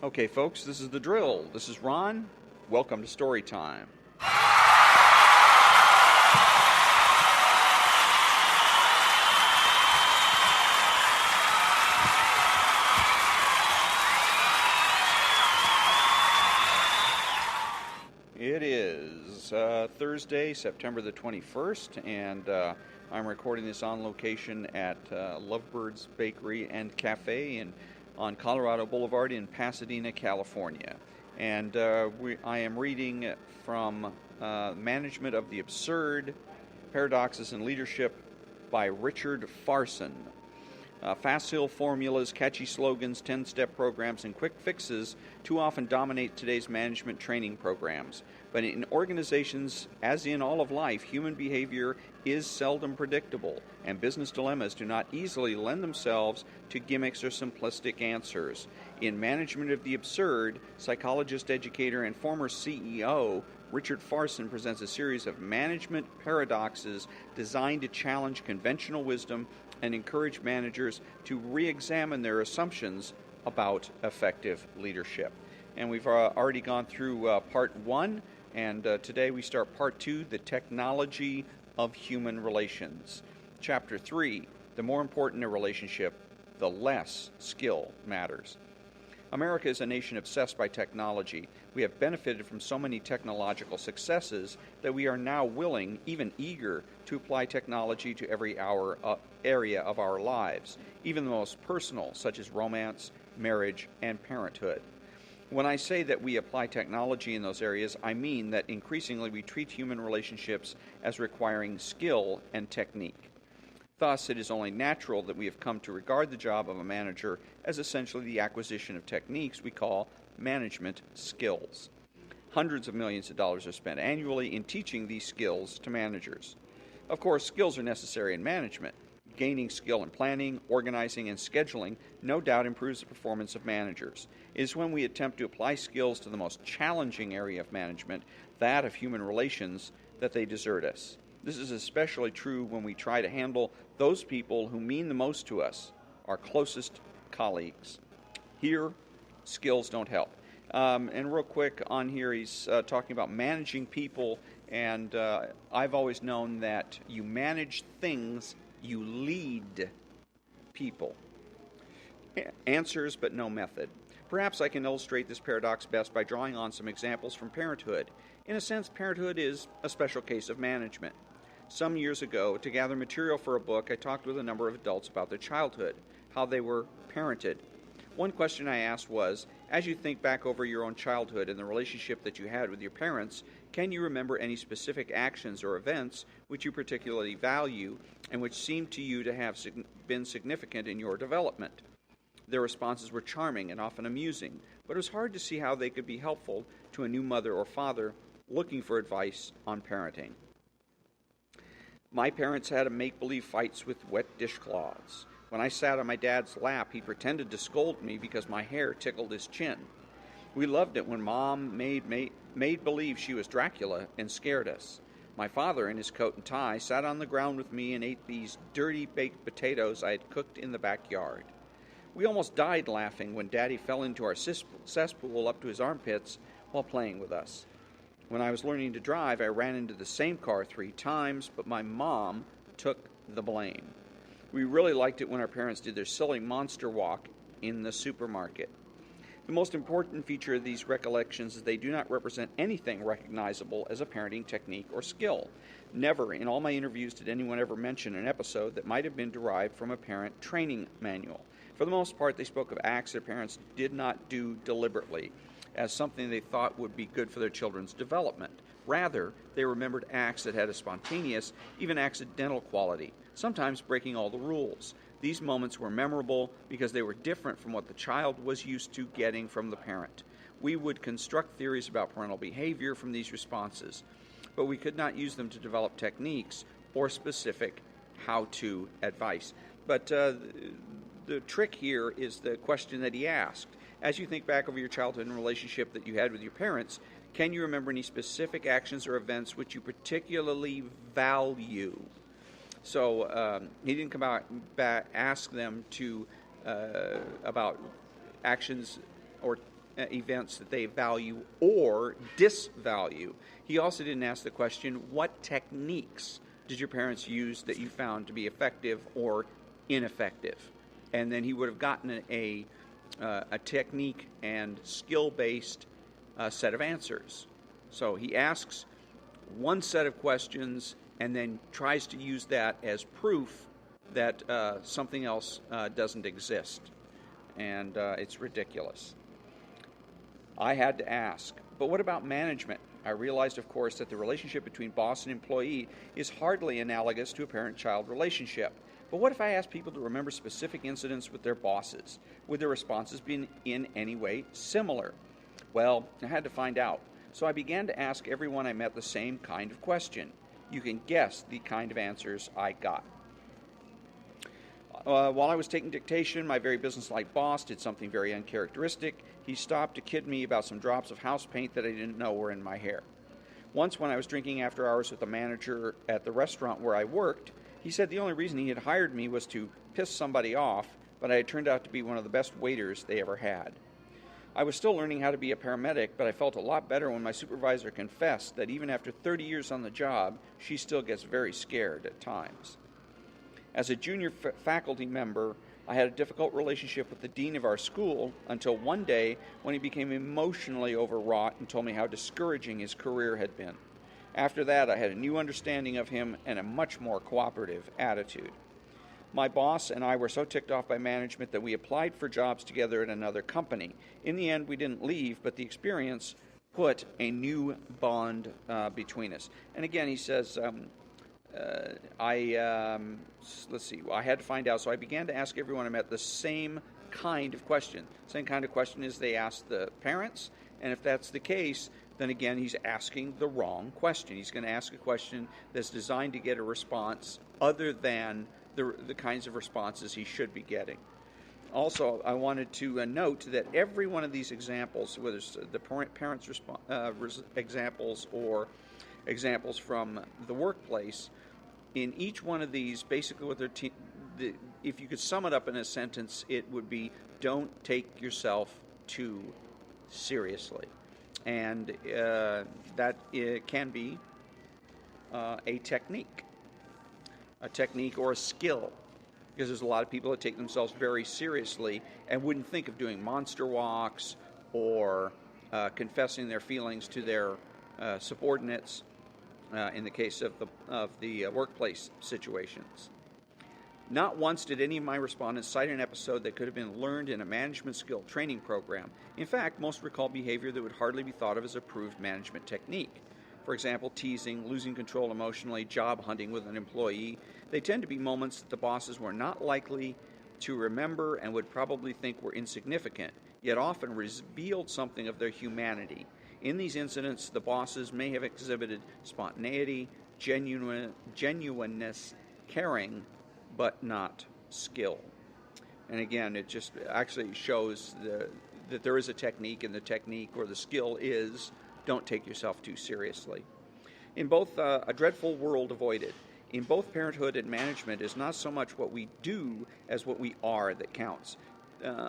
Okay, folks, this is the drill. This is Ron. Welcome to Story Time. It is Thursday, September the 21st, and I'm recording this on location at Lovebird's Bakery and Cafe on Colorado Boulevard in Pasadena, California. And I am reading from Management of the Absurd, Paradoxes in Leadership by Richard Farson. Facile formulas, catchy slogans, 10-step programs, and quick fixes too often dominate today's management training programs. But in organizations, as in all of life, human behavior is seldom predictable, and business dilemmas do not easily lend themselves to gimmicks or simplistic answers. In Management of the Absurd, psychologist, educator, and former CEO Richard Farson presents a series of management paradoxes designed to challenge conventional wisdom and encourage managers to re-examine their assumptions about effective leadership. And we've already gone through part one, and today we start part two, the technology of human relations. Chapter 3, the more important a relationship, the less skill matters. America is a nation obsessed by technology. We have benefited from so many technological successes that we are now willing, even eager, to apply technology to every area of our lives, even the most personal, such as romance, marriage, and parenthood. When I say that we apply technology in those areas, I mean that increasingly we treat human relationships as requiring skill and technique. Thus, it is only natural that we have come to regard the job of a manager as essentially the acquisition of techniques we call management skills. Hundreds of millions of dollars are spent annually in teaching these skills to managers. Of course, skills are necessary in management. Gaining skill in planning, organizing, and scheduling no doubt improves the performance of managers. It is when we attempt to apply skills to the most challenging area of management, that of human relations, that they desert us. This is especially true when we try to handle those people who mean the most to us, our closest colleagues. Here, skills don't help. And real quick on here, he's talking about managing people, and I've always known that you manage things, you lead people. Answers, but no method. Perhaps I can illustrate this paradox best by drawing on some examples from parenthood. In a sense, parenthood is a special case of management. Some years ago, to gather material for a book, I talked with a number of adults about their childhood, how they were parented. One question I asked was, as you think back over your own childhood and the relationship that you had with your parents, can you remember any specific actions or events which you particularly value and which seem to you to have been significant in your development? Their responses were charming and often amusing, but it was hard to see how they could be helpful to a new mother or father looking for advice on parenting. My parents had make-believe fights with wet dishcloths. When I sat on my dad's lap, he pretended to scold me because my hair tickled his chin. We loved it when Mom made believe she was Dracula and scared us. My father, in his coat and tie, sat on the ground with me and ate these dirty baked potatoes I had cooked in the backyard. We almost died laughing when Daddy fell into our cesspool up to his armpits while playing with us. When I was learning to drive, I ran into the same car 3 times, but my mom took the blame. We really liked it when our parents did their silly monster walk in the supermarket. The most important feature of these recollections is they do not represent anything recognizable as a parenting technique or skill. Never in all my interviews did anyone ever mention an episode that might have been derived from a parent training manual. For the most part, they spoke of acts their parents did not do deliberately, as something they thought would be good for their children's development. Rather, they remembered acts that had a spontaneous, even accidental quality, sometimes breaking all the rules. These moments were memorable because they were different from what the child was used to getting from the parent. We would construct theories about parental behavior from these responses, but we could not use them to develop techniques or specific how-to advice. But the trick here is the question that he asked. As you think back over your childhood and relationship that you had with your parents, can you remember any specific actions or events which you particularly value? So he didn't come out back, ask them to about actions or events that they value or disvalue. He also didn't ask the question, what techniques did your parents use that you found to be effective or ineffective? And then he would have gotten a technique and skill-based set of answers. So he asks one set of questions and then tries to use that as proof that something else doesn't exist. And it's ridiculous. I had to ask, but what about management? I realized, of course, that the relationship between boss and employee is hardly analogous to a parent-child relationship. But what if I asked people to remember specific incidents with their bosses? Would their responses be in any way similar? Well, I had to find out. So I began to ask everyone I met the same kind of question. You can guess the kind of answers I got. While I was taking dictation, my very businesslike boss did something very uncharacteristic. He stopped to kid me about some drops of house paint that I didn't know were in my hair. Once, when I was drinking after hours with the manager at the restaurant where I worked, he said the only reason he had hired me was to piss somebody off, but I had turned out to be one of the best waiters they ever had. I was still learning how to be a paramedic, but I felt a lot better when my supervisor confessed that even after 30 years on the job, she still gets very scared at times. As a junior faculty member, I had a difficult relationship with the dean of our school until one day when he became emotionally overwrought and told me how discouraging his career had been. After that, I had a new understanding of him and a much more cooperative attitude. My boss and I were so ticked off by management that we applied for jobs together at another company. In the end, we didn't leave, but the experience put a new bond between us. And again, he says, I had to find out, so I began to ask everyone I met the same kind of question. Same kind of question as they asked the parents, and if that's the case, then again, he's asking the wrong question. He's going to ask a question that's designed to get a response other than the kinds of responses he should be getting. Also, I wanted to note that every one of these examples, whether it's the parents' examples or examples from the workplace, in each one of these, basically what if you could sum it up in a sentence, it would be, don't take yourself too seriously. And that can be a technique or a skill, because there's a lot of people that take themselves very seriously and wouldn't think of doing monster walks or confessing their feelings to their subordinates in the case of the workplace situations. Not once did any of my respondents cite an episode that could have been learned in a management skill training program. In fact, most recall behavior that would hardly be thought of as a proved management technique. For example, teasing, losing control emotionally, job hunting with an employee. They tend to be moments that the bosses were not likely to remember and would probably think were insignificant, yet often revealed something of their humanity. In these incidents, the bosses may have exhibited spontaneity, genuineness, caring, but not skill. And again, it just actually shows that there is a technique, and the technique or the skill is don't take yourself too seriously. In both A Dreadful World Avoided, in both parenthood and management is not so much what we do as what we are that counts.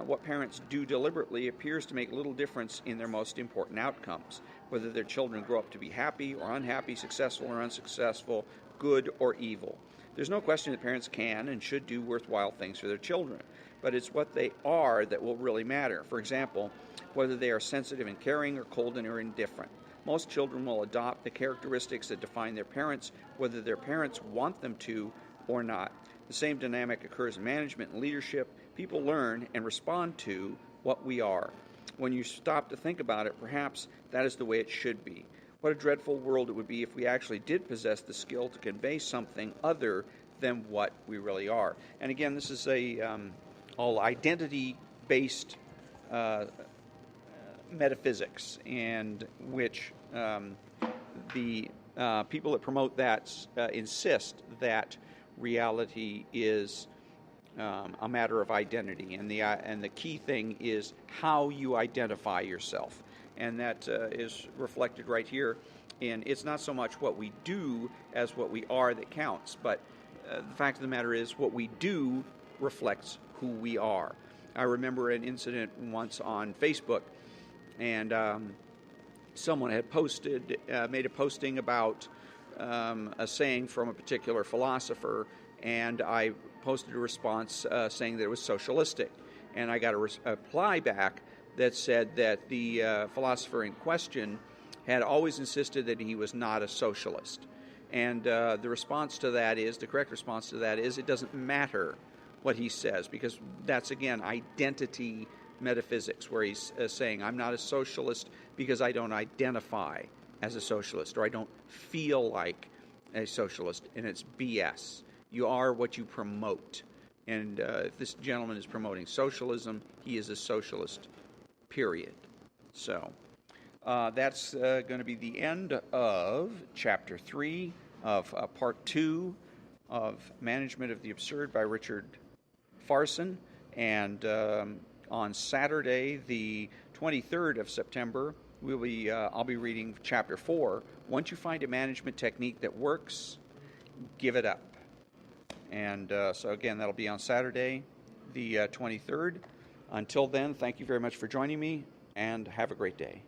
What parents do deliberately appears to make little difference in their most important outcomes, whether their children grow up to be happy or unhappy, successful or unsuccessful, good or evil. There's no question that parents can and should do worthwhile things for their children, but it's what they are that will really matter. For example, whether they are sensitive and caring or cold and or indifferent. Most children will adopt the characteristics that define their parents, whether their parents want them to or not. The same dynamic occurs in management and leadership. People learn and respond to what we are. When you stop to think about it, perhaps that is the way it should be. What a dreadful world it would be if we actually did possess the skill to convey something other than what we really are. And again, this is all identity-based metaphysics, and which the people that promote that insist that reality is a matter of identity, and the key thing is how you identify yourself. And that is reflected right here. And it's not so much what we do as what we are that counts. But the fact of the matter is what we do reflects who we are. I remember an incident once on Facebook and someone had made a posting about a saying from a particular philosopher, and I posted a response saying that it was socialistic. And I got a reply back that said that the philosopher in question had always insisted that he was not a socialist. And the correct response to that is, it doesn't matter what he says, because that's, again, identity metaphysics, where he's saying, I'm not a socialist because I don't identify as a socialist, or I don't feel like a socialist, and it's BS. You are what you promote. And if this gentleman is promoting socialism, he is a socialist, period. So that's going to be the end of Chapter 3 of Part 2 of Management of the Absurd by Richard Farson. And on Saturday, the 23rd of September, I'll be reading Chapter 4. Once you find a management technique that works, give it up. And so again, that'll be on Saturday, the 23rd. Until then, thank you very much for joining me, and have a great day.